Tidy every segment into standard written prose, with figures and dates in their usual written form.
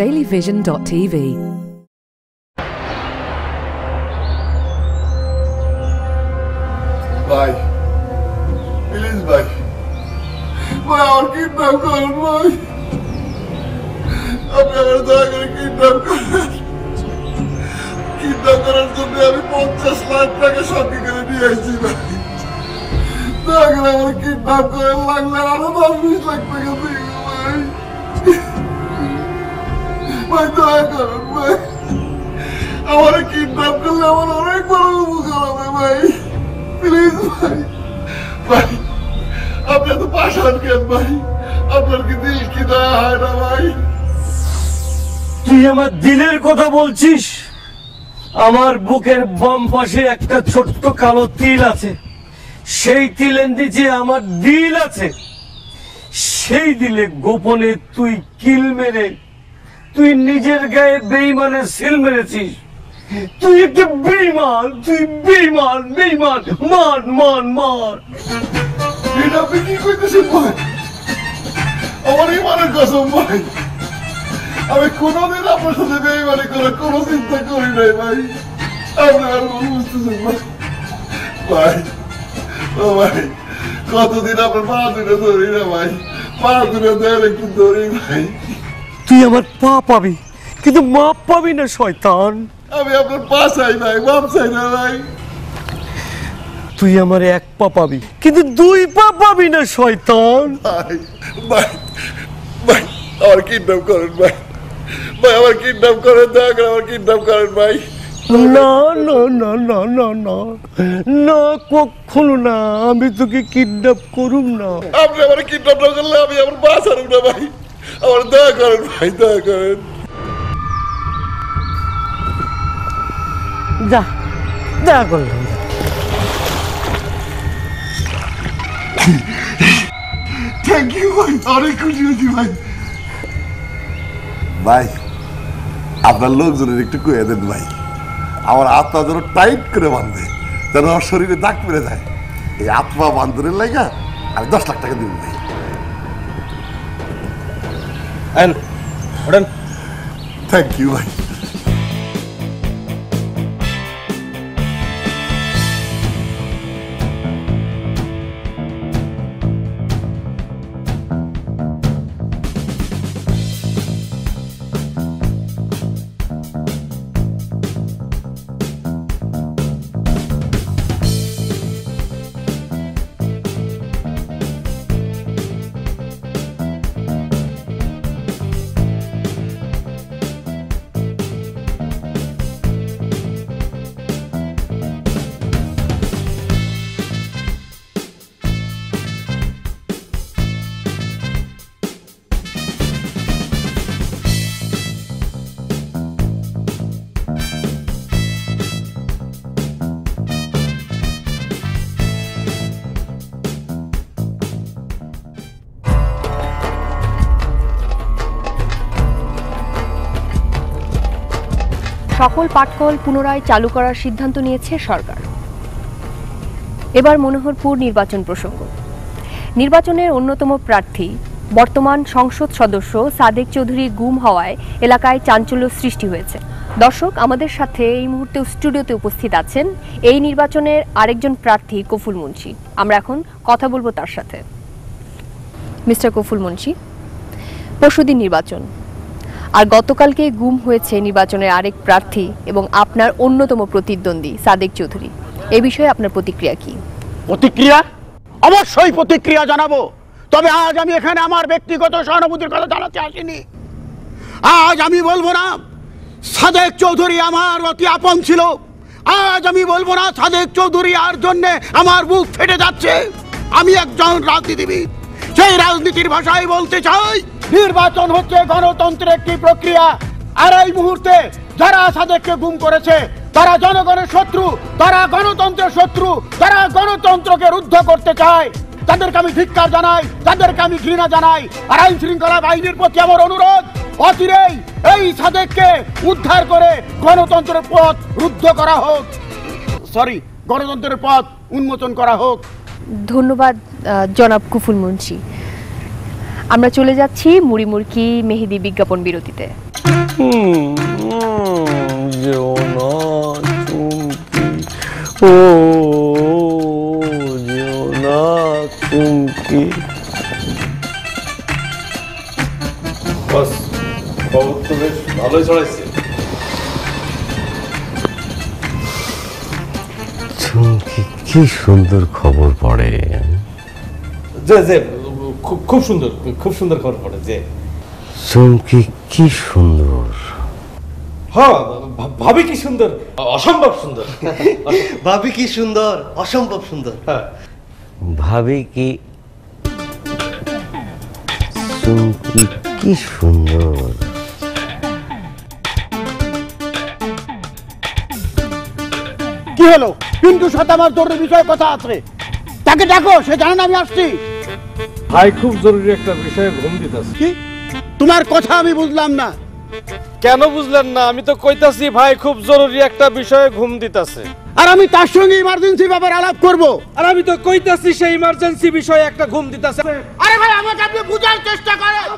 dailyvision.tv. ভাই please ভাই ভাই আমার কিডন্যাপ করুন ভাই আপনি আমার দয়া করে কিডন্যাপ করেন কিডন্যাপ করার জন্য আমি 50 লাখ টাকা সঙ্গে করে নিয়ে আসছি ভাই দয়া করে আমার কিডন্যাপ করেন লাগলে আরো 10-20 লাখ টাকা দিয়ে ভাই ভাই দয়া করুন ভাই আমার কিডন্যাপ করলে আমার অনেক বড় উপকার হবে ভাই প্লিজ ভাই ভাই আপনি তো পাশান কেন ভাই আপনার কি দিল কি দয়া হয় না ভাই তুই আমার দিলের কথা বলছিস আমার বুকের বাম পাশে একটা ছোট্ট কালো তিল আছে সেই তিলের নিচে আমার দিল আছে সেই দিলে গোপনে তুই কিল মেরে তুই নিজের গায়ে বেঈমানের সিল মেরেছিস তুই একটা বেঈমান তুই বেঈমান বেঈমান মান মান মান এটা আপনি কি কইতেছেন ভাই আমার ইমানের কসম ভাই আমি কোনোদিন আপনার সাথে বেঈমানি করার কোনো চিন্তা করি নাই ভাই আপনি আর বুঝতেছেন ভাই ভাই ও ভাই কতদিন আপনার পা দুটো ধরি না ভাই পা দুটো দেন একটু ধরি ভাই তুই আমার পা পাবি কিন্তু মাপ পাবি না শয়তান আমি আপনার পা চাই ভাই মাপ চাই না ভাই তুই আমার এক পা পাবি কিন্তু দুই পা পাবি না শয়তান ভাই ভাই ভাই আমার কিডন্যাপ করেন ভাই ভাই আমার কিডন্যাপ করেন দয়া করে আমার কিডন্যাপ করেন ভাই না না না না না না না কখনো না আমি তোকে কিডন্যাপ করুম না আপনি আমার কিডন্যাপ না করলে আমি আমার পা ছাড়ুন না ভাই আমার দয়া করেন ভাই দয়া করেন যা দেখা করলাম থ্যাংক ইউ ভাই অনেক খুশি হয়েছি ভাই ভাই আপনার লোকজনের একটু কয়ে দেন ভাই আমার আত্মা যেন টাইট করে বাঁধে যেন আমার শরীরে দাগ পেরে যায় এই আত্মা বান্ধনের লাগা আমি 10 লাখ টাকা দিব ভাই থ্যাংক ইউ ভাই সকল পাটকল পুনরায় চালু করার সিদ্ধান্ত নিয়েছে সরকার। এবার মনোহরপুর নির্বাচন প্রসঙ্গ। নির্বাচনের অন্যতম প্রার্থী বর্তমান সংসদ সদস্য সাদেক চৌধুরী গুম হওয়ায় এলাকায় চাঞ্চল্য সৃষ্টি হয়েছে। দর্শক, আমাদের সাথে এই মুহূর্তে স্টুডিওতে উপস্থিত আছেন এই নির্বাচনের আরেকজন প্রার্থী কফুল মুন্সি। আমরা এখন কথা বলবো তার সাথে। মিস্টার কফুল মুন্সি, পরশুদিন নির্বাচন, আর গতকালকে গুম হয়েছে নির্বাচনের আরেক প্রার্থী এবং আপনার অন্যতম প্রতিদ্বন্দ্বী সাদেক চৌধুরী। এই বিষয়ে আপনার প্রতিক্রিয়া কি? প্রতিক্রিয়া অবশ্যই প্রতিক্রিয়া জানাবো, তবে আজ আমি এখানে আমার ব্যক্তিগত সহানুভূতির কথা জানাতে আসিনি। আজ আমি বলবো না সাদেক চৌধুরী আমার অতি আপন ছিল, আজ আমি বলবো না সাদেক চৌধুরী আর জন্যে আমার বুক ফেটে যাচ্ছে। আমি একজন রাজনীতিবিদ, সেই রাজনীতির ভাষায় বলতে চাই নির্বাচন হচ্ছে গণতন্ত্রের একটি প্রক্রিয়া। আর এই মুহূর্তে যারা সাদেককে গুম করেছে তারা জনগণের শত্রু, তারা গণতন্ত্রের শত্রু, তারা গণতন্ত্রকে রুদ্ধ করতে চায়। তাদেরকে আমি ধিক্কার জানাই, তাদেরকে আমি ঘৃণা জানাই। আর আইন শৃঙ্খলা বাহিনীর প্রতি আমার অনুরোধ, অচিরেই এই সাদেককে উদ্ধার করে গণতন্ত্রের পথ রুদ্ধ করা হোক, গণতন্ত্রের পথ উন্মোচন করা হোক। ধন্যবাদ জনাব কফুল মুন্সি। আমরা চলে যাচ্ছি মুড়িমুড়কি মেহেদি বিজ্ঞাপন বিরতিতে। যেও না চুমকি, ও যেও না চুমকি। বস, খবর তো বেশ ভালোই ছড়াইছে। চুমকি কি সুন্দর খবর পড়ে। যে যে খুব সুন্দর, খুব সুন্দর খবর পড়ে। যে চুমকি কি সুন্দর। হ্যাঁ, ভাবি কি সুন্দর, অসম্ভব সুন্দর। ভাবি কি সুন্দর, অসম্ভব সুন্দর। হ্যাঁ, ভাবি কি, চুমকি কি সুন্দর। কি হলো? পিন্টুর সাথে আমার জরুরি বিষয়ে কথা আছে, তাকে ডাকো, সে জানে না আমি আসছি। ভাই খুব জরুরি একটা বিষয়ে ঘুম দিতেছে। কি? তোমার কথা আমি বুঝলাম না। কেন বুঝলেন না? আমি তো কইতাছি ভাই খুব জরুরি একটা বিষয়ে ঘুম দিতেছে। আর আমি তার সঙ্গে ইমার্জেন্সি ব্যাপারে আলাপ করব। আর আমি তো কইতাছি সেই ইমার্জেন্সি বিষয়ে একটা ঘুম দিতেছে। আরে ভাই, আমাকে আপনি বুঝার চেষ্টা করেন।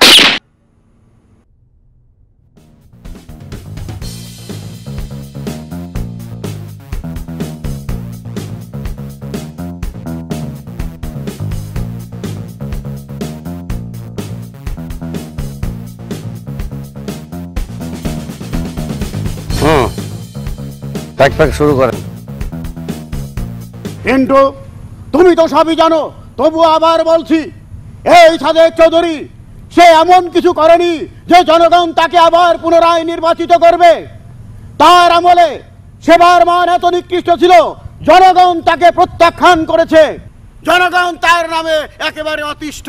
প্যাক প্যাক শুরু করেন। পিন্টু, তুমি তো সবই জানো, তবু আবার বলছি, এই সাদেক চৌধুরী সে এমন কিছু করেনি যে জনগণ তাকে আবার পুনরায় নির্বাচিত করবে। তার আমলে সেবার মান এত নিকৃষ্ট ছিল, জনগণ তাকে প্রত্যাখ্যান করেছে। জনগণ তার নামে একেবারে অতিষ্ঠ।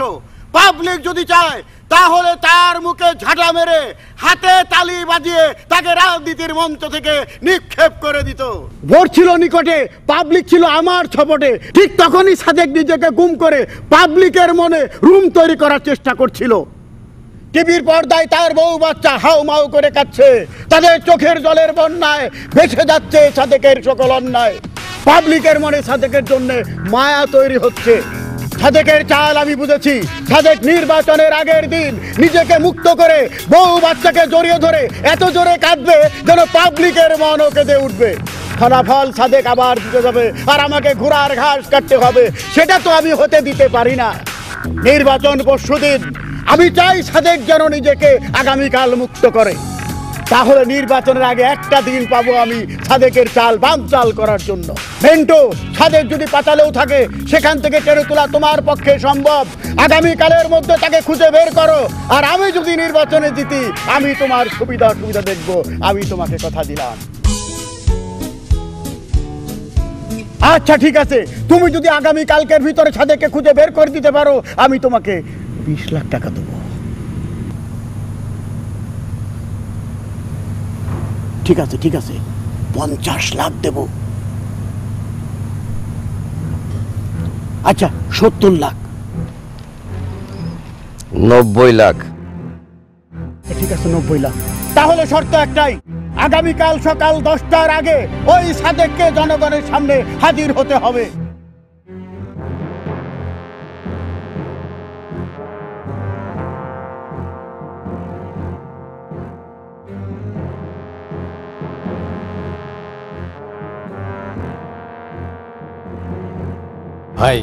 পাবলিক যদি চায় তাহলে তার মুখে ঝাঁটা মেরে হাতে তালি বাজিয়ে তাকে রাজনীতির মঞ্চ থেকে নিক্ষেপ করে দিত। ভোট ছিল নিকটে, পাবলিক ছিল আমার ছপটে। ঠিক তখনই সাদেক নিজেকে গুম করে পাবলিকের মনে রুম তৈরি করার চেষ্টা করছিল। টিভির পর্দায় তার বউ বাচ্চা হাউ মাউ করে কাচ্ছে, তাদের চোখের জলের বন্যায় ভেসে যাচ্ছে সাদেকের সকল অন্যায়। পাবলিকের মনে সাদেকের জন্য মায়া তৈরি হচ্ছে। সাদেকের চাল আমি বুঝেছি। সাদেক নির্বাচনের আগের দিন নিজেকে মুক্ত করে বউ বাচ্চাকে জড়িয়ে ধরে এত জোরে কাঁদবে যেন পাবলিকের মনও কেঁদে উঠবে। ফলাফল সাদেক আবার জিতে যাবে আর আমাকে ঘোড়ার ঘাস কাটতে হবে। সেটা তো আমি হতে দিতে পারি না। নির্বাচন পরশুদিন, আমি চাই সাদেক যেন নিজেকে আগামীকাল মুক্ত করে। তাহলে নির্বাচনের আগে একটা দিন পাবো আমি সাদেকের চাল বাম চাল করার জন্য। মেন্টো, সাদেক যদি পাতালেও থাকে সেখান থেকে টেনে তোলা তোমার পক্ষে সম্ভব। আগামীকালের মধ্যে তাকে খুঁজে বের করো। আর আমি যদি নির্বাচনে জিতি, আমি তোমার সুবিধা দেখব। আমি তোমাকে কথা দিলাম। আচ্ছা ঠিক আছে, তুমি যদি আগামী কালকের ভিতরে সাদেককে খুঁজে বের করে দিতে পারো, আমি তোমাকে 20 লাখ টাকা দেবো। ঠিক আছে 50 লাখ দেব। আচ্ছা 70 লাখ। 90 লাখ। ঠিক আছে 90 লাখ। তাহলে শর্ত একটাই, আগামীকাল সকাল 10টার আগে ওই সাদেককে জনগণের সামনে হাজির হতে হবে। ভাই,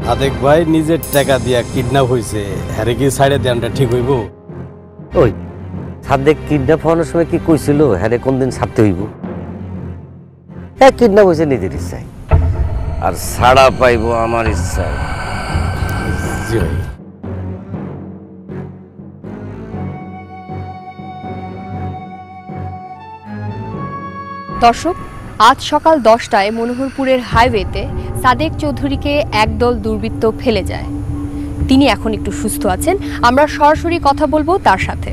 সাদেক ভাই নিজের টাকা দিয়া কিডন্যাপ হয়েছে, হ্যারে কি সাইডে দেনটা ঠিক হইব? ওই সাদেক কিডন্যাপ হওয়ার সময় কি কইছিল হ্যাঁ কোনদিন ছাড়তে হইব? হ্যাঁ, কিডন্যাপ হয়েছে নিজের ইচ্ছায়, আর ছাড়া পাইব আমার ইচ্ছায়। জি ভাই। দর্শক, আজ সকাল 10টায় মনোহরপুরের হাইওয়েতে সাদেক চৌধুরীকে একদল দুর্বৃত্ত ফেলে যায়। তিনি এখন একটু সুস্থ আছেন। আমরা সরাসরি কথা বলবো তার সাথে।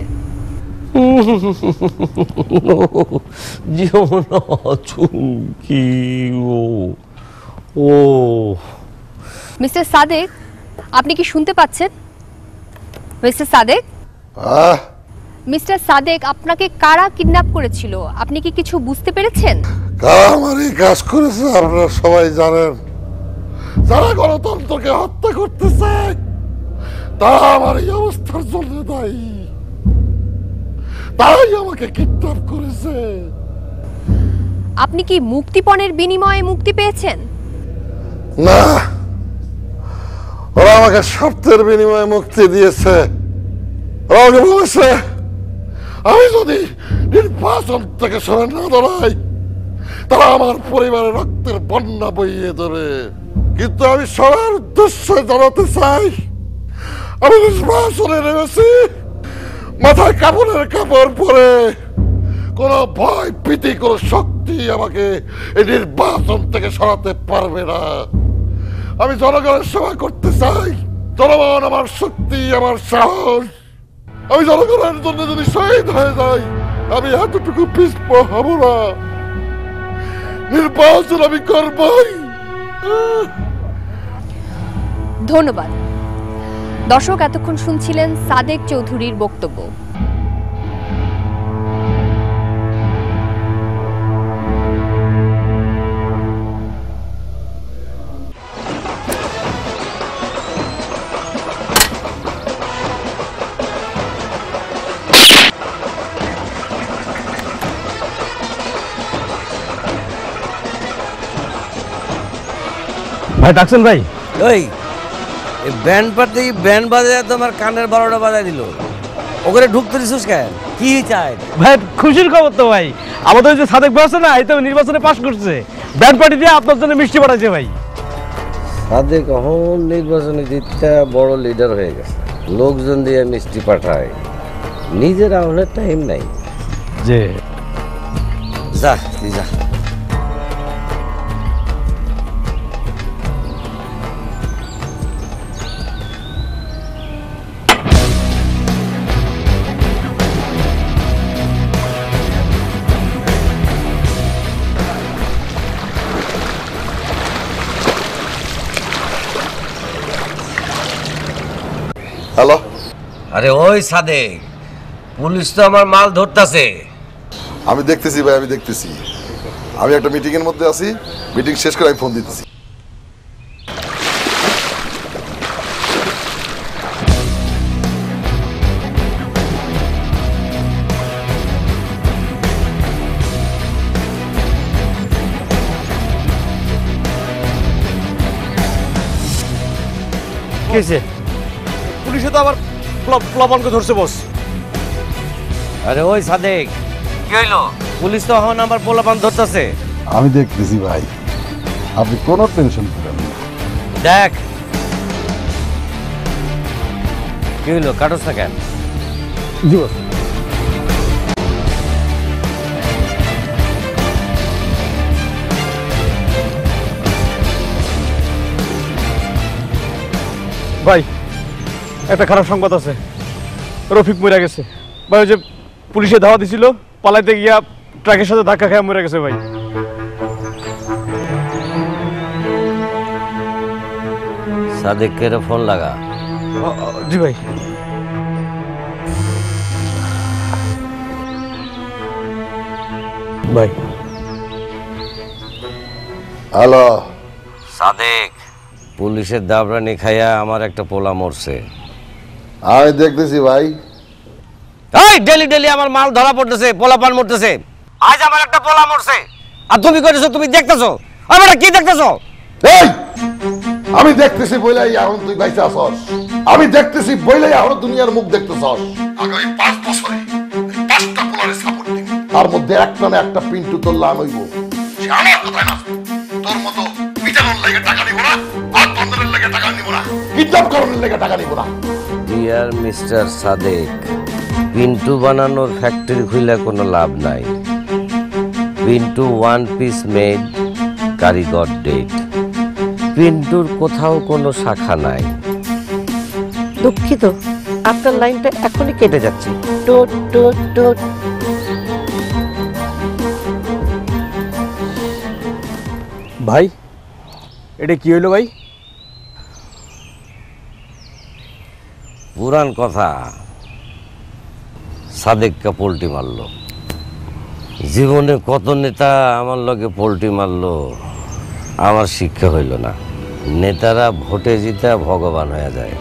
চুমকি, ও মিস্টার সাদেক, আপনি কি শুনতে পাচ্ছেন? মিস্টার সাদেক, মিস্টার সাদেক, আপনাকে কারা কিডন্যাপ করেছিল? আপনি কি কিছু বুঝতে পেরেছেন? কারা আমার এই কাজ করেছে আপনারা সবাই জানেন। যারা গণতন্ত্রকে হত্যা করতে চায় তারা আমার এই অবস্থার জন্য দায়ী। তারাই আমাকে কিডন্যাপ করেছে। আপনি কি মুক্তিপণের বিনিময়ে মুক্তি পেয়েছেন? না, ওরা আমাকে শর্তের বিনিময়ে মুক্তি দিয়েছে। ওরা আমাকে বলেছে আমি যদি নির্বাচন থেকে সরে না দাঁড়াই তারা আমার পরিবারের রক্তের বন্যা বইয়ে দেবে। কিন্তু আমি সবার উদ্দেশ্যে জানাতে চাই আমি নির্বাচনে নেমেছি মাথায় কাপড়ের কাপড় পরে। কোন ভয় ভীতি কোন শক্তি আমাকে এই নির্বাচন থেকে সরাতে পারবে না। আমি জনগণের সেবা করতে চাই। জনগণ আমার শক্তি, আমার সাহস। আমি জনগণের জন্য যদি শহীদ হয়ে যাই আমি এতটুকু পিছপা হব না। নির্বাচন আমি করবই। ধন্যবাদ। দর্শক, এতক্ষণ শুনছিলেন সাদেক চৌধুরীর বক্তব্য। ভাই ডাকছেন ভাই? ওই ব্যান্ড পার্টি ব্যান্ড বাজায় তোমার কানের 12টা বাজায় দিল। ওখানে ঢুকতে দিছিস কেন? কি চাই ভাই? খুশির খবর তো ভাই, আমাদের যে সাদেক ভাই আছে না, এই তো নির্বাচনে পাশ করছে। ব্যান্ড পার্টি দিয়ে আপনার জন্য মিষ্টি পাঠাইছে ভাই। সাদেক কখন নির্বাচনে জিতটা বড় লিডার হয়ে গেছে, লোকজন দিয়ে মিষ্টি পাঠায়, নিজের আমলের টাইম নাই। যে যা তুই যা। হ্যালো, আরে ওই সাদেক, পুলিশ তো আমার মাল ধরতাছে। আমি দেখতেছি ভাই, আমি দেখতেছি। আমি একটা মিটিং এর মধ্যে আছি, মিটিং শেষ করে আমি ফোন দিতেছি। কেছে পুলিশে তো আবার প্লাবনকে ধরছে বস। আরে ওই সাদেক, কি হইলো? পুলিশ তো এখন আমার পোলাপান ধরতেছে। আমি দেখতেছি ভাই, আপনি কোনো টেনশন করেন না। দেখ কি হইলো, কাটস না কেন? জি বস। ভাই একটা খারাপ সংবাদ আছে, রফিক মরে গেছে ভাই। ওই যে পুলিশে ধাওয়া দিছিল, পালাইতে গিয়া ট্রাকের সাথে ধাক্কা খেয়ে মরে গেছে ভাই। সাদেককে ফোন লাগা। জি ভাই। ভাই হ্যালো সাদেক, পুলিশের দাবরানি খাইয়া আমার একটা পোলা মরছে। আমি দেখতেছি ভাই। এই ডেলি ডেলি আমার মাল ধরা পড়তেছে, পোলাপান মরতেছে। আজ আমার একটা পোলা মরছে আর তুমি কইতেছো তুমি দেখতেছো। আমরা কি দেখতেছো? এই আমি দেখতেছি বইলাই এখন তুই বাইসা আসস। আমি দেখতেছি বইলাই এখন দুনিয়ার মুখ দেখতেছস। আগামী 5 বছরে 5টা পোলারে সাপোর্ট দিবি, তার মধ্যে একটা না একটা পিন্টু তোর লান হইব। সে আমার কথায় না, তোর মতো বিচারের লাগে টাকা নিব না, আর তন্দ্রের লাগে টাকা নিব না, কিডন্যাপ করার লাগে টাকা নিব না। ডিয়ার মিস্টার সাদেক, পিন্টু বানানোর ফ্যাক্টরি খুলে কোনো লাভ নাই। পিন্টু ওয়ান পিস মেড, কারিগর ডেট। পিন্টুর কোথাও কোনো শাখা নাই। দুঃখিত, আপনার লাইনটা এখনই কেটে যাচ্ছে। টোট টোট টোট। ভাই এটা কি হইলো ভাই? পুরান কথা, সাদেককে পোল্টি মারলো। জীবনে কত নেতা আমার লগে পোল্টি মারলো, আমার শিক্ষা হইল না। নেতারা ভোটে জিতা ভগবান হয়ে যায়,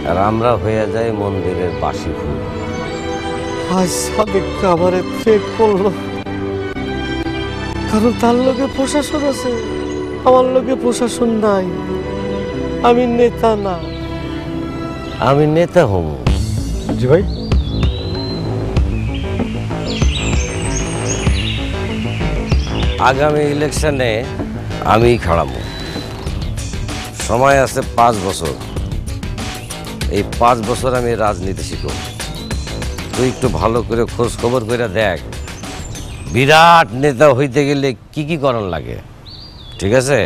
আর আমরা হয়ে যাই মন্দিরের বাসি ফুল। আজ সাদেক আমারে থ্রেট করলো, কারণ তার লোকে প্রশাসন আছে, আমার লোকে প্রশাসন নাই। আমি নেতা না। আমি নেতা হব। জি ভাই। আগামী ইলেকশনে আমি খাড়াবো। সময় আছে 5 বছর। এই 5 বছর আমি রাজনীতি শিখব। তুই একটু ভালো করে খোঁজ খবর করে দেখ, বিরাট নেতা হইতে গেলে কি কি করার লাগে, ঠিক আছে?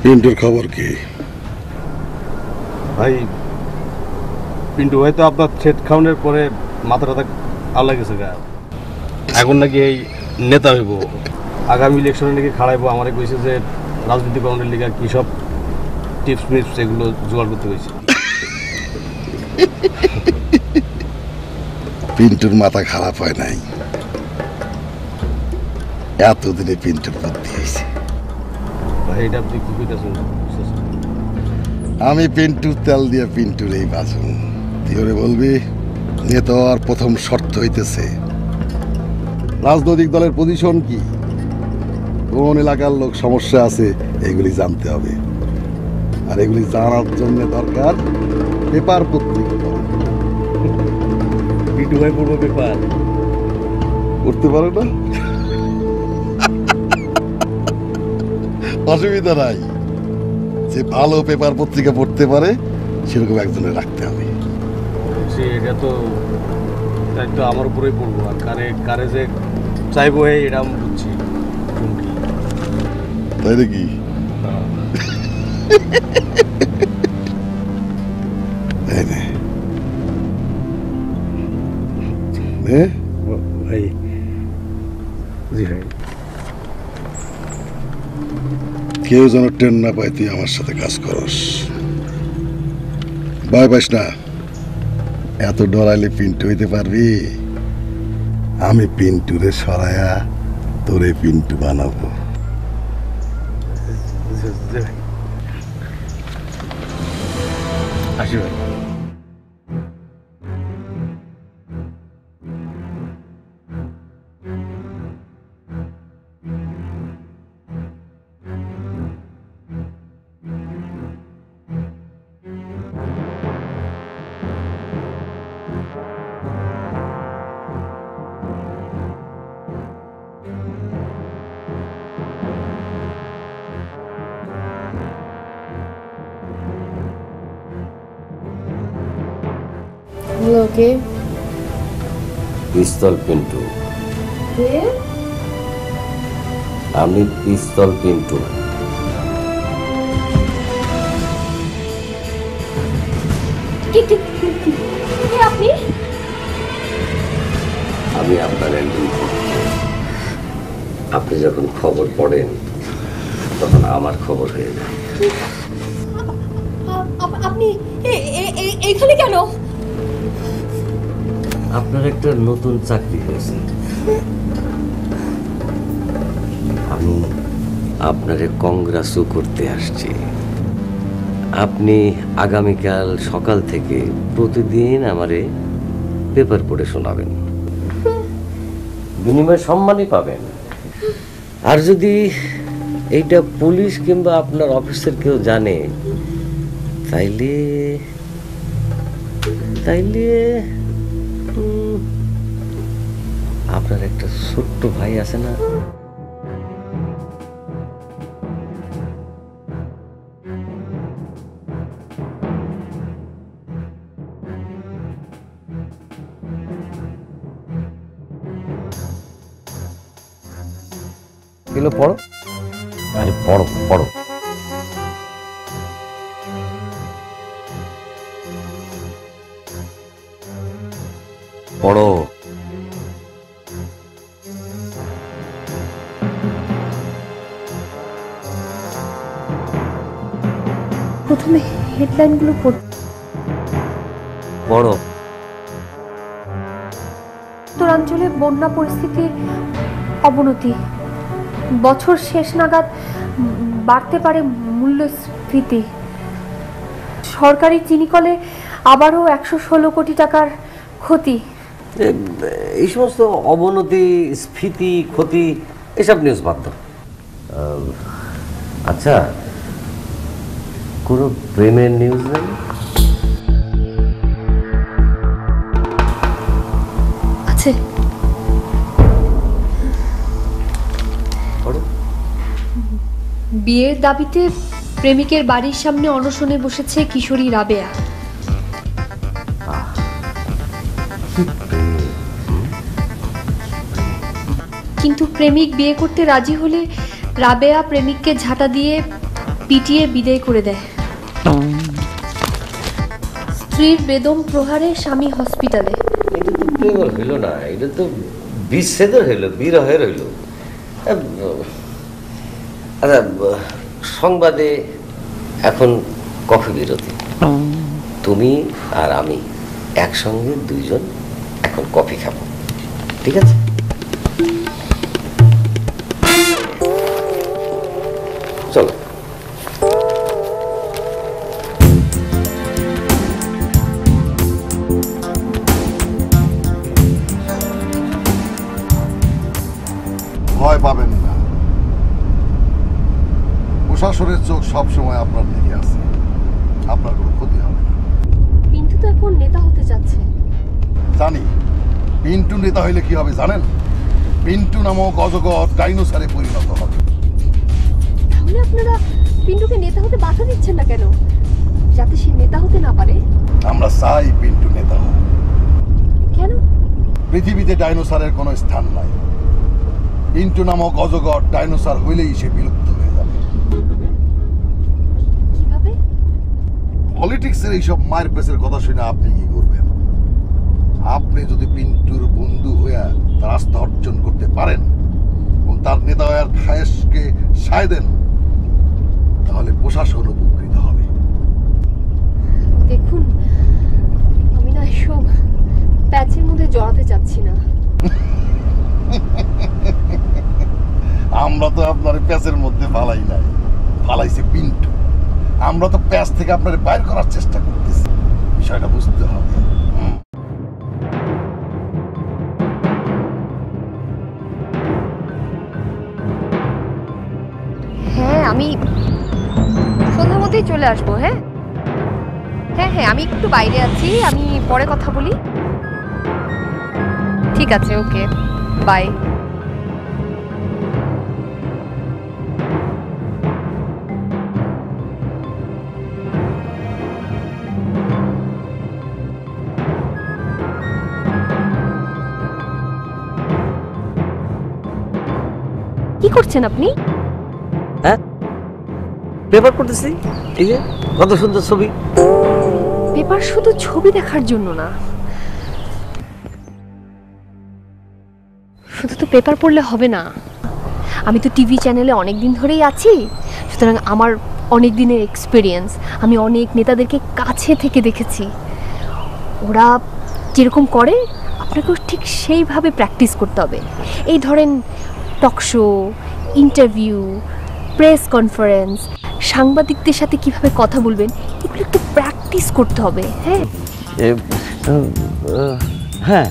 পিন্টুর খবর কি? ভাই পিন্টু ভাই তো আপনার ছেদ খাওয়ানোর পরে মাথা টাথা আল্লাহ গেছে গা, এখন নাকি এই নেতা হইব, আগামী ইলেকশনে নাকি খাড়াইবো। আমারে কইছে যে রাজনীতি করানোর লিগে কি সব টিপস মিপস এগুলো জোগাড় করতে হয়েছে। পিন্টুর মাথা খারাপ হয় নাই, এতদিনে পিন্টুর বুদ্ধি হয়েছে। ভাই এটা আপনি কি কইতাছেন? আমি পিন্টুর তেল দিয়ে পিন্টুর এই বাজুন, তুই ওরে বলবি নেতা হওয়ার প্রথম শর্ত হইতেছে রাজনৈতিক দলের পজিশন কি, কোন এলাকার লোক সমস্যা আছে এগুলি জানতে হবে। আর এগুলি জানার জন্য দরকার পেপার পত্রিকা। পিন্টু ভাই পড়বো পেপার করতে পারে না, অসুবিধা নাই। যে ভালো পেপার পত্রিকা পড়তে পারে সেরকম একজনের রাখতে হবে। এটা তো দায়িত্ব আমার উপরেই পড়বো, আর কারে কারে যে চাইবো এটা আমি বুঝছি। তাই নাকি? ভাই জি ভাই, কেউ যেন টেন না পায় তুই আমার সাথে কাজ করস। ভয় পাইস না, এত ডরাইলে পিন্টু হইতে পারবি? আমি পিন্টুরে সরায়া তোরে পিন্টু বানাবো। আসি ভাই। হ্যালো, কে? পিস্তল পিন্টু। কে? আমি পিস্তল পিন্টু। আপনি? আমি আপনার একজন, আপনি যখন খবর পড়েন তখন আমার খবর হয়ে যায়। আপনি এখানে কেন? আপনার একটা নতুন চাকরি হয়েছে, আমি আপনারে কংগ্রেসও করতে আসছি। আপনি আগামীকাল সকাল থেকে প্রতিদিন আমারে পেপার পড়ে শোনাবেন, বিনিময়ে সম্মানই পাবেন। আর যদি এইটা পুলিশ কিংবা আপনার অফিসের কেউ জানে তাইলে তাইলে আপনার একটা ছোট্ট ভাই আছে না, পড়ো, আরে পড়ো পড়ো। পড়ো। প্রথমে হেডলাইনগুলো পড়ো। উত্তরাঞ্চলে বন্যা পরিস্থিতির অবনতি, বছর শেষ নাগাদ বাড়তে পারে মূল্যস্ফীতি, সরকারি চিনিকলে আবারও 116 কোটি টাকার ক্ষতি। এই সমস্ত অবনতি, স্ফীতি, ক্ষতি এসব নিউজ বাদ দাও। আচ্ছা, কোনো প্রেমের নিউজ নেই? আছে। বিয়ের দাবিতে প্রেমিকের বাড়ির সামনে অনশনে বসেছে কিশোরী রাবেয়া। কিন্তু প্রেমিক বিয়ে করতে রাজি হলে রাবেয়া প্রেমিককে ঝাঁটা দিয়ে পিটিয়ে বিদায় করে দেয়। স্ত্রীর বেদম প্রহারে স্বামী হসপিটালে। এটা তো প্রেমের হইল না, এটা তো বিচ্ছেদের হইল, বিরহের হইল। আচ্ছা, সংবাদে এখন কফি বিরতি, তুমি আর আমি একসঙ্গে দুইজন এখন কফি খাবো, ঠিক আছে? চলো। ভয় পাবেন না, প্রশাসনের চোখ সবসময় আপনার দিকে আছে, আপনার কোনো ক্ষতি হবে না। পিন্টু তো এখন নেতা হতে যাচ্ছে। জানি, পিন্টু নেতা হইলে কি হবে জানেন? পিন্টু নামক অজগর ডাইনোসরে পরিণত হবে। তাহলে আপনারা পিন্টুকে নেতা হতে বাধা দিচ্ছেন না কেন, যাতে সে নেতা হতে না পারে? আমরা চাই পিন্টু নেতা হোক। কেন? পৃথিবীতে ডাইনোসরের কোনো স্থান নাই। পিন্টু নামক অজগর ডাইনোসর হইলেই সে বিলুপ্ত হয়ে যাবে। কিভাবে? পলিটিক্সের এইসব মায়ের পেছের কথা শুনে আপনি কি করবেন? আপনি যদি পিন্টুর বন্ধু হইয়া তার আস্থা অর্জন করতে পারেন এবং তার নেতা হওয়ার খায়েশকে সায় দেন, তাহলে প্রশাসন উপকৃত হবে। দেখুন, আমি না এসব প্যাচের মধ্যে জড়াতে চাচ্ছি না। আমরা তো আপনার প্যাচের মধ্যে ফালাই নাই, ফালাইছে পিন্টু। আমরা তো প্যাচ থেকে আপনার বাইর করার চেষ্টা করতেছি, বিষয়টা বুঝতে হবে। হ্যাঁ, আমি সন্ধ্যার মধ্যেই চলে আসবো। হ্যাঁ হ্যাঁ হ্যাঁ, আমি একটু বাইরে আছি, আমি পরে কথা বলি। ঠিক আছে, ওকে, বাই। কি করছেন আপনি? হ্যাঁ, পেপার পড়তেছি। এই যে কত সুন্দর ছবি। পেপার শুধু ছবি দেখার জন্য না, শুধু তো পেপার পড়লে হবে না। আমি তো টিভি চ্যানেলে অনেক দিন ধরেই আছি, সুতরাং আমার অনেক দিনের এক্সপিরিয়েন্স। আমি অনেক নেতাদেরকে কাছে থেকে দেখেছি। ওরা যেরকম করে আপনাকেও ঠিক সেইভাবে প্র্যাকটিস করতে হবে। এই ধরেন talk show, interview, press conference, সাংবাদিকদের সাথে কিভাবে কথা বলবেন, এগুলো একটু প্র্যাকটিস করতে হবে। হ্যাঁ হ্যাঁ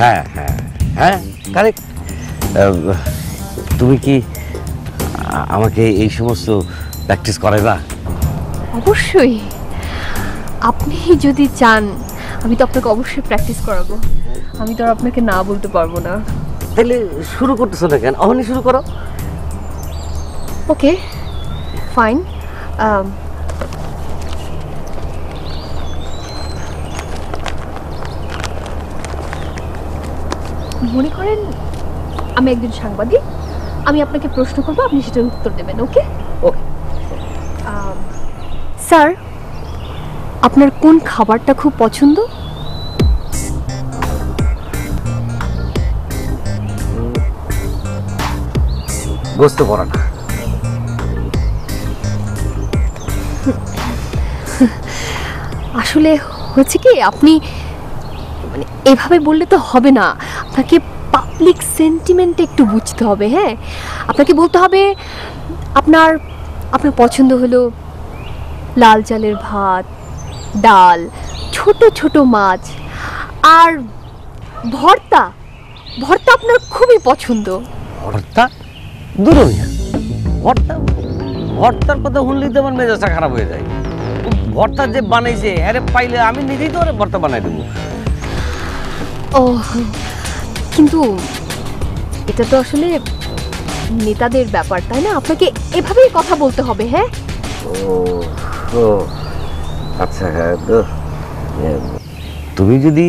হ্যাঁ হ্যাঁ হ্যাঁ, কারেক্ট। তুমি কি আমাকে এই সমস্ত প্র্যাকটিস করাইবা? অবশ্যই, আপনি যদি চান আমি তো আপনাকে অবশ্যই প্র্যাকটিস করাবো। আমি তো আর আপনাকে না বলতে পারবো না। তাহলে শুরু করতেছো না কেন? অহনি শুরু করো। ওকে, ফাইন। মনে করেন আমি একজন সাংবাদিক, আমি আপনাকে প্রশ্ন করবো, আপনি সেটার উত্তর দেবেন। ওকে ওকে। স্যার, আপনার কোন খাবারটা খুব পছন্দ? গোস্ত পরাটা। আসলে হচ্ছে কি, আপনি মানে এভাবে বললে তো হবে না, আপনাকে পাবলিক সেন্টিমেন্ট একটু বুঝতে হবে। হ্যাঁ, আপনাকে বলতে হবে আপনার আপনার পছন্দ হলো লাল চালের ভাত, ডাল, ছোট ছোট মাছ আর ভর্তা। ভর্তা আপনার খুবই পছন্দ। ভর্তা দূর হইয়া, ভর্তা ভর্তার কথা শুনলেই তো আমার মেজাজটা খারাপ হয়ে যায়। ভর্তা যে বানাইছে আরে পাইলে আমি নিজেই তো ভর্তা বানাই দেবো। ও কিন্তু এটা তো আসলে নেতাদের ব্যাপার, তাই না? আপনাকে এভাবেই কথা বলতে হবে। হ্যাঁ, ও আচ্ছা, হ্যাঁ তো তুমি যদি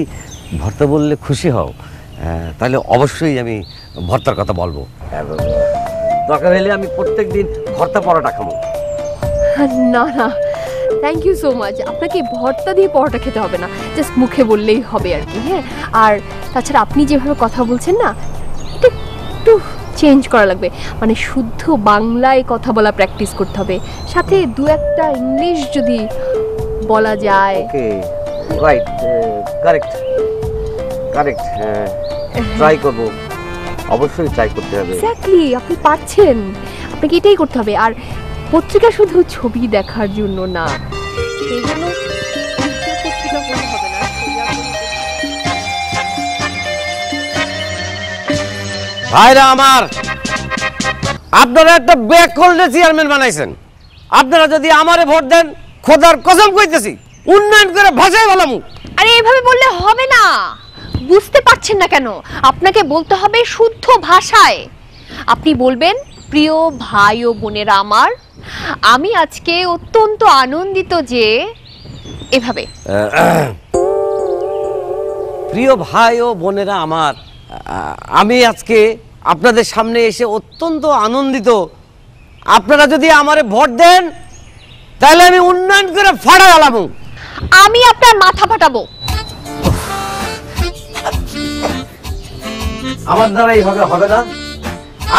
ভর্তা বললে খুশি হও তাহলে অবশ্যই আমি ভর্তার কথা বলবো। দরকার হলে আমি প্রত্যেক দিন ভর্তা পরোটা খাবো। না না, থ্যাংক ইউ সো মাচ। আপনাকে ভর্তা দিয়ে পরোটা খেতে হবে না, জাস্ট মুখে বললেই হবে আর কি। হ্যাঁ, আর তাছাড়া আপনি যেভাবে কথা বলছেন না, এটা একটু চেঞ্জ করা লাগবে। মানে শুদ্ধ বাংলায় কথা বলা প্র্যাকটিস করতে হবে, সাথে দু একটা ইংলিশ যদি বলা যায়। ওকে, রাইট, কারেক্ট কারেক্ট, ট্রাই করব, অবশ্যই ট্রাই করতে হবে। এক্স্যাক্টলি, আপনি পারছেন, আপনাকে এটাই করতে হবে। আর পত্রিকা শুধু ছবি দেখার জন্য না, সেই জন্য পত্রিকা পড়তে হবে না। ভাইরা আমার, আপনারা একটা ব্যাক করলে চেয়ারম্যান বানাইছেন। আপনারা যদি আমারে ভোট দেন, খোদার কসম কইতেছি উন্নয়ন করে ভাষায় বলাম। আরে এভাবে বললে হবে না, বুঝতে পারছেন না কেন? আপনাকে বলতে হবে শুদ্ধ ভাষায়। আপনি বলবেন, প্রিয় ভাই ও বোনেরা আমার, আমি আজকে অত্যন্ত আনন্দিত যে, এভাবে। প্রিয় ভাই ও বোনেরা আমার, আমি আজকে আপনাদের সামনে এসে অত্যন্ত আনন্দিত। আপনারা যদি আমারে ভোট দেন তাহলে আমি উন্নয়ন করে ফাড়া গেলাম। আমি আপনার মাথা ফাটাবো। আমার দ্বারা এইভাবে হবে না,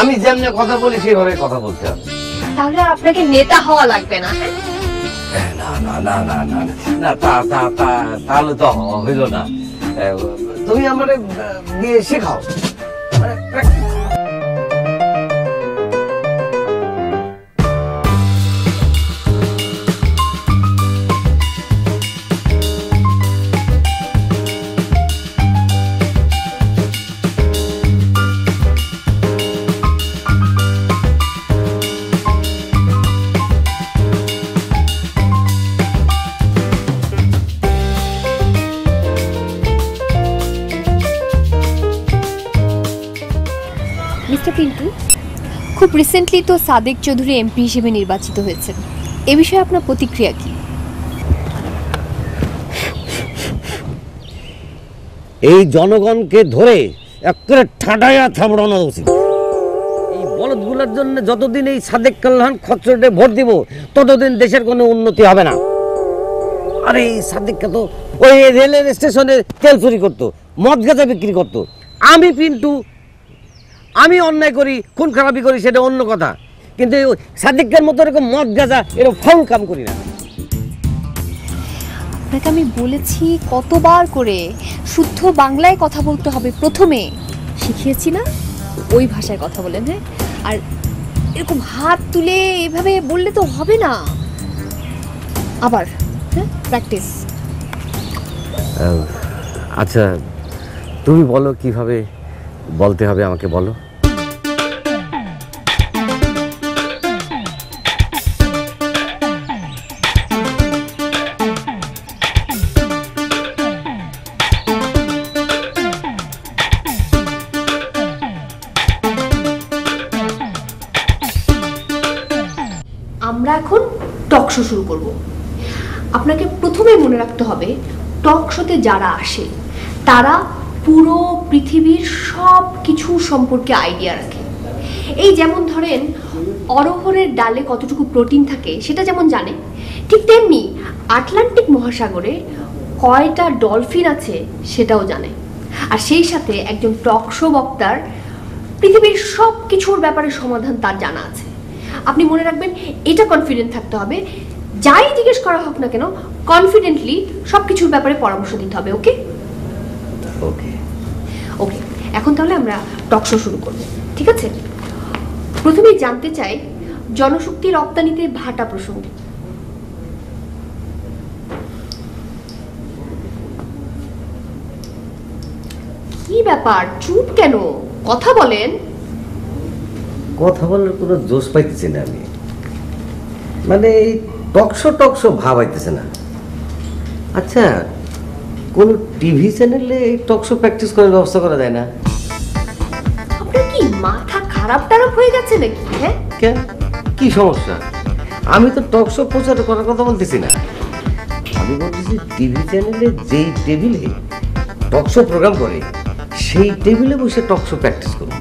আমি যেমনি কথা বলি সেইভাবে কথা বলতে হবে। তাহলে আপনাকে নেতা হওয়া লাগবে না। না না না না না না, তাহলে তো হইল না। তুমি আমারে দিয়ে শেখাও। মিস্টার পিন্টু, খুব রিসেন্টলি তো সাদেক চৌধুরী এমপি হিসেবে নির্বাচিত হয়েছেন, এ বিষয়ে আপনার প্রতিক্রিয়া কি? এই জনগণকে ধরে একেবারে ঠাডাইয়া থামড়ানো উচিত। এই বলদগুলোর জন্য যতদিন এই সাদেক কাল্লাহান খচ্চরে ভোট দিব ততদিন দেশের কোনো উন্নতি হবে না। আরে এই সাদেককে তো ওই রেলের স্টেশনে তেল চুরি করতো, মদ গাঁজা বিক্রি করতো। আমি পিন্টু, আমি অন্যায় করি, খুন খারাপি করি, সেটা অন্য কথা, কিন্তু সাদেকের মতো এরকম মদ গাঁজা এরকম ফাউল কাম করি না। আপনাকে আমি বলেছি কতবার করে শুদ্ধ বাংলায় কথা বলতে হবে, প্রথমে শিখিয়েছি না? ওই ভাষায় কথা বলেন। হ্যাঁ, আর এরকম হাত তুলে এভাবে বললে তো হবে না। আবার হ্যাঁ, প্র্যাকটিস। আচ্ছা, তুমি বলো কিভাবে বলতে হবে, আমাকে বলো। আমরা এখন টক শো শুরু করব। আপনাকে প্রথমে মনে রাখতে হবে, টক শোতে যারা আসে তারা পুরো পৃথিবীর সব কিছু সম্পর্কে আইডিয়া রাখে। এই যেমন ধরেন অরহরের ডালে কতটুকু প্রোটিন থাকে সেটা যেমন জানে, ঠিক তেমনি আটলান্টিক মহাসাগরে কয়টা ডলফিন আছে সেটাও জানে। আর সেই সাথে একজন টক শো বক্তার পৃথিবীর সব কিছুর ব্যাপারে সমাধান তার জানা আছে। আপনি মনে রাখবেন, এটা কনফিডেন্ট থাকতে হবে, যাই জিজ্ঞেস করা হোক না কেন কনফিডেন্টলি সব কিছুর ব্যাপারে পরামর্শ দিতে হবে। ওকে ওকে ওকে, এখন তাহলে আমরা টক শো শুরু করব, ঠিক আছে? প্রথমেই জানতে চাই জনশক্তি রপ্তানিতে ভাটা প্রসঙ্গে। কি ব্যাপার, চুপ কেন? কথা বলেন। কথা বলার কোনো জোশ পাইতেছি না আমি, মানে এই টকশো ভাব আইতেছে না। আচ্ছা, কোন টিভি চ্যানেলে টকশো প্র্যাকটিস করার ব্যবস্থা করা যায় না? আপনার কি মাথা খারাপ টারাপ হয়ে গেছে নাকি? হ্যাঁ, কেন, কি সমস্যা? আমি তো টকশো প্রচার করার কথা বলতেছি না, আমি বলতেছি টিভি চ্যানেলে যেই টেবিলে টকশো প্রোগ্রাম করে সেই টেবিলে বসে টকশো প্র্যাকটিস করবে,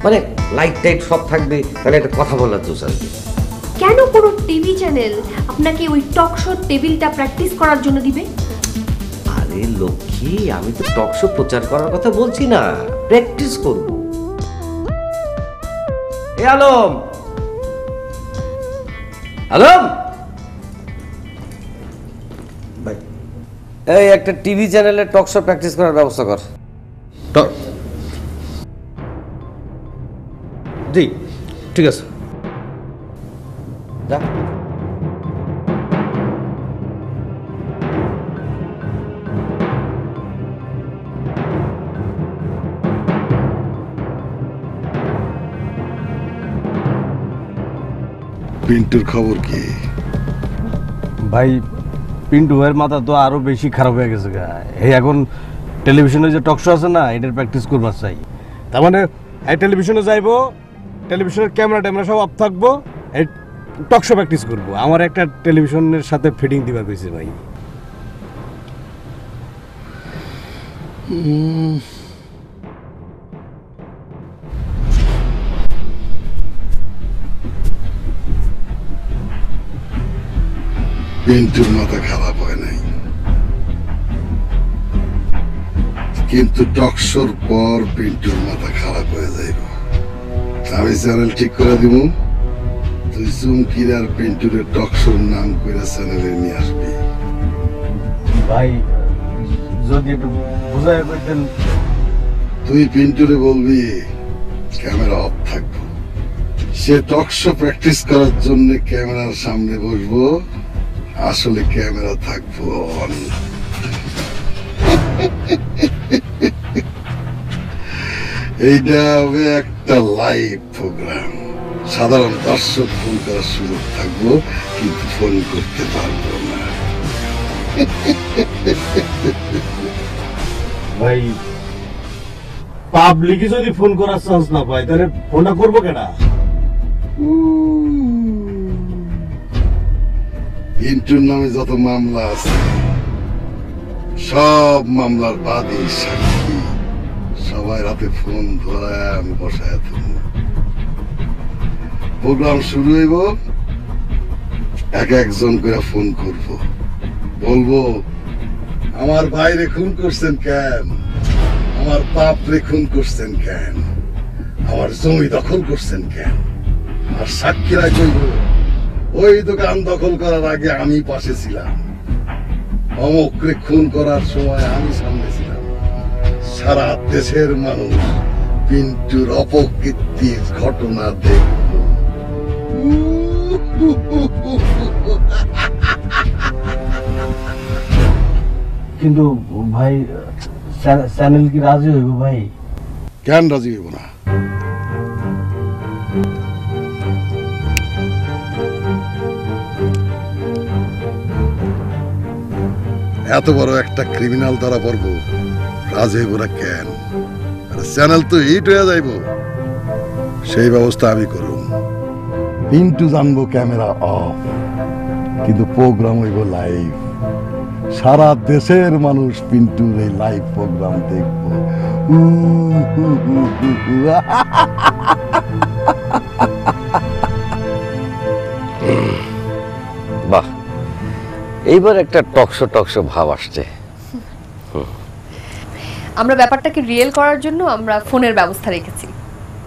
মানে লাইট টাইট সব থাকবে, তাহলে একটা কথা বলার জোশ আসবে। কেন কোনো টিভি চ্যানেল আপনাকে ওই টক শো টেবিলটা প্র্যাকটিস করার জন্য দিবে? আরে লক্ষ্মী, আমি তো টকশো প্রচার করার কথা বলছি না, প্র্যাকটিস করব। এ আলম, আলম ভাই, এই একটা টিভি চ্যানেলে টকশো প্র্যাকটিস করার ব্যবস্থা কর। জি ঠিক আছে। যা। পিন্টুর খবর কি? ভাই পিন্টু ভাইয়ের মাথা তো আরো বেশি খারাপ হয়ে গেছে গা। এই এখন টেলিভিশনে যে টক শো আছে না, এটার প্র্যাকটিস করবার চাই। তার মানে এই টেলিভিশনে যাইবো, টেলিভিশনের ক্যামেরা সব অফ থাকবো, এই টক শো প্র্যাকটিস করবো। আমার একটা টেলিভিশনের সাথে ফিটিং দিবার কইছে ভাই। পিন্টুর মাথা খারাপ হয় নাই, কিন্তু টকশোর পর পিন্টুর মাথা খারাপ হয়ে যাইব। আমি চ্যানেল ঠিক করে দিব, তুই চুমকির আর পিন্টুরের টকশোর নাম করে চ্যানেলে নিয়ে আসবি। ভাই যদি একটু বুঝাই বলতেন। তুই পিন্টুরে বলবি ক্যামেরা অফ থাকবো, সে টকশো প্র্যাকটিস করার জন্য ক্যামেরার সামনে বসবো, আসলে ক্যামেরা থাকবো অন। এইটা হবে একটা লাইভ প্রোগ্রাম, সাধারণ দর্শক ফোন করার সুযোগ থাকবো, কিন্তু ফোন করতে পারবো না। ভাই পাবলিকে যদি ফোন করার চান্স না পাই, তাহলে ফোনটা করবো কেনা? পিন্টুর নামে যত মামলা আছে, সব মামলার বাদী সাক্ষী সবাই রাতে ফোন ধরায় আমি বসায় থাকবো। প্রোগ্রাম শুরু হইব, একজন করে ফোন করব, বলবো আমার ভাইরে খুন করছেন কেন, আমার বাপ রে খুন করছেন কেন, আমার জমি দখল করছেন কেন। আর সাক্ষীরা কইব ওই দোকান দখল করার আগে আমি পাশে ছিলাম, অমুকরে খুন করার সময় আমি সামনে ছিলাম। সারা দেশের মানুষ পিন্টুর অপকীর্তির ঘটনা দেখব। কিন্তু ভাই চ্যানেল কি রাজি হইব ভাই? কেন রাজি হইব না? এত বড় একটা ক্রিমিনাল ধরা পড়ব, রাজি হইব না কেন? চ্যানেল তো হিট হয়ে যাইব, সেই ব্যবস্থা আমি করব। পিন্টু জানবো ক্যামেরা অফ, কিন্তু প্রোগ্রাম হইব লাইভ। সারা দেশের মানুষ পিন্টুর এই লাইভ প্রোগ্রাম দেখব। বাহ, এইবার একটা টকশো ভাব আসছে। আমরা ব্যাপারটাকে রিয়েল করার জন্য আমরা ফোনের ব্যবস্থা রেখেছি।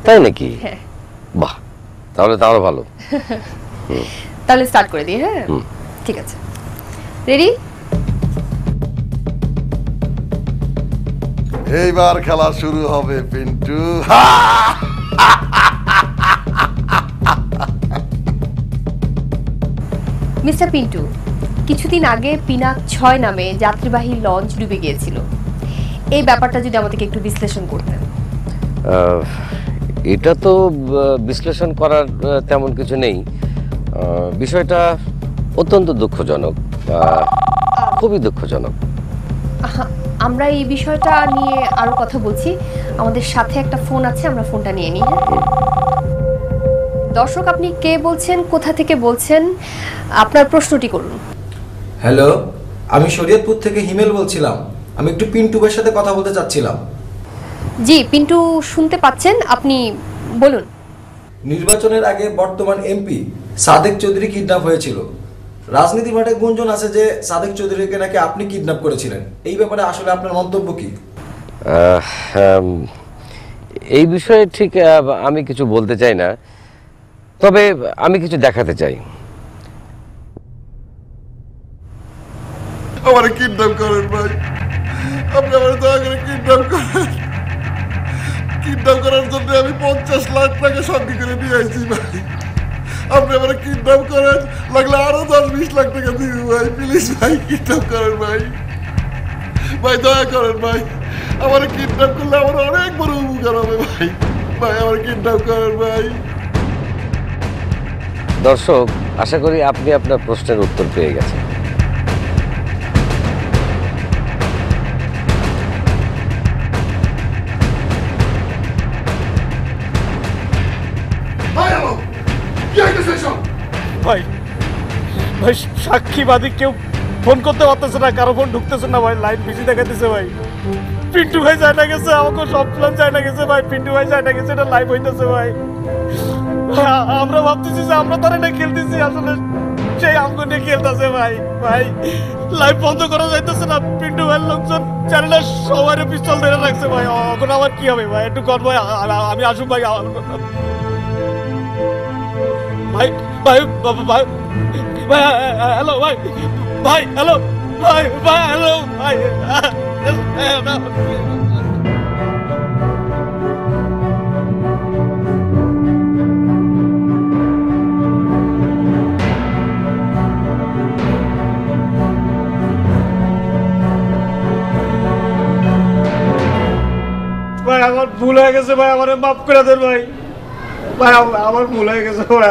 তাই নাকি? হ্যাঁ। বাহ, তাহলে তো আরো ভালো। তাহলে স্টার্ট করে দিই। হ্যাঁ, ঠিক আছে, রেডি? এইবার খেলা শুরু হবে পিন্টু। মিস্টার পিন্টু, কিছুদিন আগে পিনাক 6 নামে যাত্রীবাহী লঞ্চ ডুবে গিয়েছিল। এই ব্যাপারটা যদি আমাদেরকে একটু বিশ্লেষণ করতেন। এটা তো বিশ্লেষণ করার তেমন কিছু নেই। বিষয়টা অত্যন্ত দুঃখজনক, খুবই দুঃখজনক। আমরা এই বিষয়টা নিয়ে আরো কথা বলছি। আমাদের সাথে একটা ফোন আছে, আমরা ফোনটা নিয়ে নিই। দর্শক, আপনি কে বলছেন, কোথা থেকে বলছেন, আপনার প্রশ্নটি করুন। হ্যালো, আমি শরীয়তপুর থেকে হিমেল বলছিলাম। আমি একটু পিন্টু ভাইয়ের সাথে কথা বলতে চাচ্ছিলাম। জি, পিন্টু শুনতে পাচ্ছেন, আপনি বলুন। নির্বাচনের আগে বর্তমান এমপি সাদেক চৌধুরী কিডন্যাপ হয়েছিল। রাজনীতি মাঠে গুঞ্জন আছে যে সাদেক চৌধুরীকে নাকি আপনি কিডন্যাপ করেছিলেন। এই ব্যাপারে আসলে আপনার মন্তব্য কি? এই বিষয়ে ঠিক আমি কিছু বলতে চাই না, তবে আমি কিছু দেখাতে চাই। আমার কিডন্যাপ করেন ভাই, আপনি আমার দয়া করে কিডন্যাপ করেন। কিডন্যাপ করার জন্য আমি 50 লাখ টাকা সঙ্গে করে নিয়ে আসছি ভাই। আপনি আমার কিডন্যাপ করেন, লাগলে আরো 10-20 লাখ টাকা দিব ভাই। প্লিজ ভাই, কিডন্যাপ করেন ভাই। ভাই দয়া করেন ভাই, আমার কিডন্যাপ করলে আমার অনেক বড় উপকার হবে ভাই। ভাই আমার কিডন্যাপ করেন ভাই। দর্শক, আশা করি আপনি আপনার প্রশ্নের উত্তর পেয়ে গেছেন। ভাই ভাই, সাক্ষীবাদী কেউ ফোন করতে পারতেছে না, কারো ফোন ঢুকতেছে না ভাই, লাইন বিজি দেখাতেছে ভাই। পিন্টু ভাই যায় না গেছে, আমাকে সব প্ল্যান যায় না গেছে ভাই। পিন্টু ভাই যায় না গেছে, এটা লাইভ হইতেছে ভাই। আমরা ভাবতেছি যে আমরা তারা না খেলতেছি, আসলে সেই আমগো নিয়ে খেলতেছে ভাই। ভাই লাইভ বন্ধ করা যাইতেছে না, পিন্টু ভাইয়ের লোকজন চ্যানেলে সবাই পিস্তল ধরে রাখছে ভাই। এখন আমার কি হবে ভাই, একটু কর ভাই, আমি আসুন ভাই। ভাই ভাই ভাই ভাই, হ্যালো ভাই, ভাই হ্যালো ভাই, ভাই হ্যালো ভাই। ভাই আমার ভুল হয়ে গেছে ভাই, আমার মাফ করে দেন ভাই। ভাই আমার ভুল হয়ে গেছে ভাই,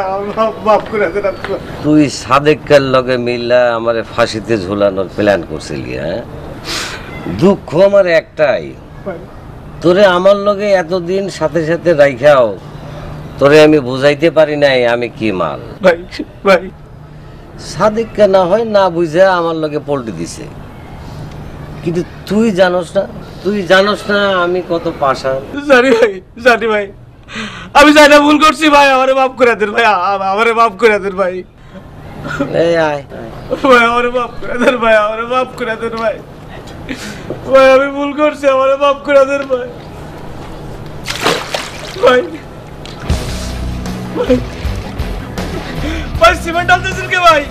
মাফ করে দেন। তুই সাদেকের লগে মিল্লা আমারে ফাঁসিতে ঝুলানোর প্ল্যান করছিলি? হ্যাঁ, দুঃখ আমার একটাই, তোরে আমার লগে এতদিন সাথে সাথে রাইখাও তোরে আমি বুঝাইতে পারি নাই আমি কি মাল। ভাই ভাই, সাদেককে না হয় না বুঝা আমার লগে পল্টি দিছে, কিন্তু তুই জানোস না, তুই জানোস না আমি কত পাষাণ। জানি ভাই, জানি ভাই, আমি জানি না ভুল করছি ভাই, আমারে মাফ করে দেন ভাই, আমারে মাফ করে দেন ভাই। এই আয় ভাই, আমারে মাফ করে দেন ভাই, আমারে মাফ করে দেন ভাই। ভাই আমি ভুল করছি, আমারে মাফ করে দেন ভাই। ভাই ভাই, ভাই সিমেন্ট ডালতেছেন কে ভাই?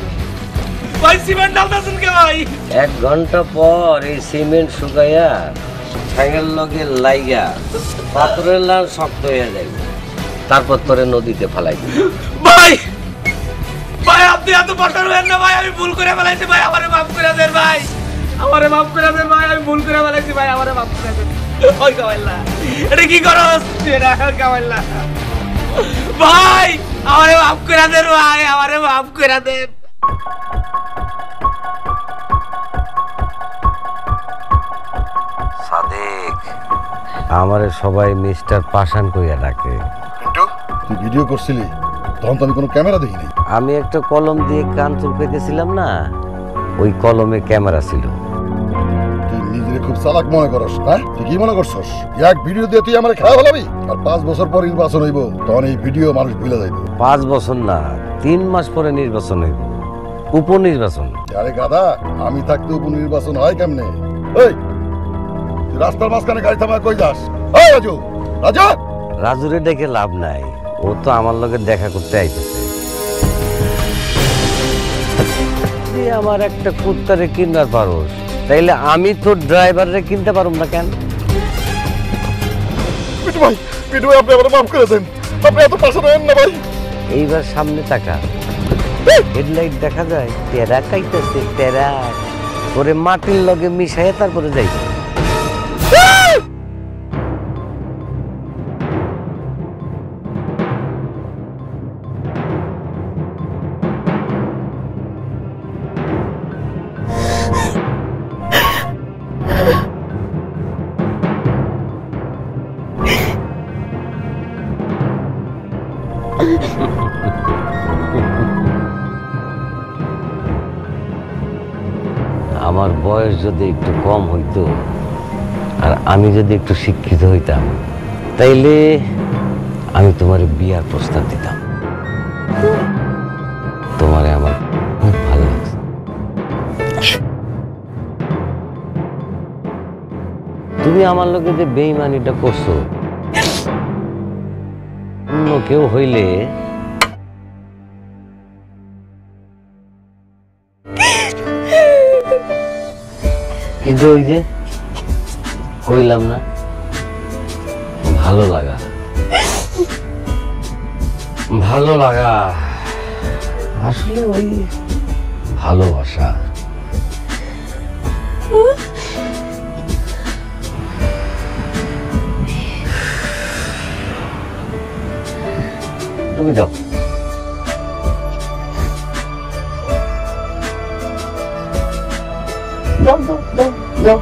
ভাই সিমেন্ট ডালতেছেন কে ভাই? 1 ঘন্টা পর এই সিমেন্ট শুকাইয়া ঠ্যাঙের লগে লাইগা পাথরের লাল শক্ত হয়ে যাবে, তারপর তোরে নদীতে ফেলাই দিবি। ভাই ভাই, আপনি এত পাঠার হবেন না ভাই, আমি ভুল করে ফেলাইছি ভাই, আমারে মাফ করে দেন ভাই, আমারে মাফ করে দেন ভাই, আমি ভুল করে ফেলাইছি ভাই, আমারে মাফ করে দেন। ওই কামাইল্লা, এটা কি করস? এটা কামাইল্লা ভাই, আমারে মাফ করে দেন ভাই, আমারে মাফ করে দেন। সাদেক, আমারে সবাই মিস্টার পাষাণ কইয়া ডাকে। তুই ভিডিও করছিলি তখন তো আমি কোনো ক্যামেরা দেখিনি। আমি একটা কলম দিয়ে কান চুলকাইতেছিলাম না, ওই কলমে ক্যামেরা ছিল। তুই নিজেকে খুব চালাক মনে করস, হ্যাঁ? তুই কি মনে করছস এক ভিডিও দিয়ে তুই আমার খেলা ফেলাবি? আর 5 বছর পর নির্বাচন হইব, তখন এই ভিডিও মানুষ ভুলে যাইব। 5 বছর না, 3 মাস পরে নির্বাচন হইব, উপনির্বাচন। আরে গাধা, আমি থাকতে উপনির্বাচন হয় কেমনে? এই তুই রাস্তার মাঝখানে গাড়ি থামায় কই যাস? এই রাজু, রাজা, রাজুরে ডেকে লাভ নাই, ও তো আমার লগে দেখা করতে আইতেছে। তুই আমার একটা কুত্তারে কিনবার পারোস, তাইলে আমি তোর ড্রাইভারে কিনতে পারুম না কেন? পিন্টু ভাই আপনি আমার মাফ করে দেন, আপনি এত পাশে নেন না ভাই। এইবার সামনে তাকা, হেডলাইট দেখা যায়, টেরা কাইতেছে, টেরা করে মাটির লগে মিশাইয়া তারপরে যাই। আমার বয়স যদি একটু কম হইতো আর আমি যদি একটু শিক্ষিত হইতাম, তাইলে আমি তোমার বিয়ার প্রস্তাব দিতাম। তোমারে আমার খুব ভালো লাগছে। তুমি আমার লোকে যে বেইমানিটা করছো, অন্য কেউ হইলে কিন্তু ওই যে কইলাম না, ভালো লাগা আসলে ওই ভালোবাসা। তুমি যাও। যাও।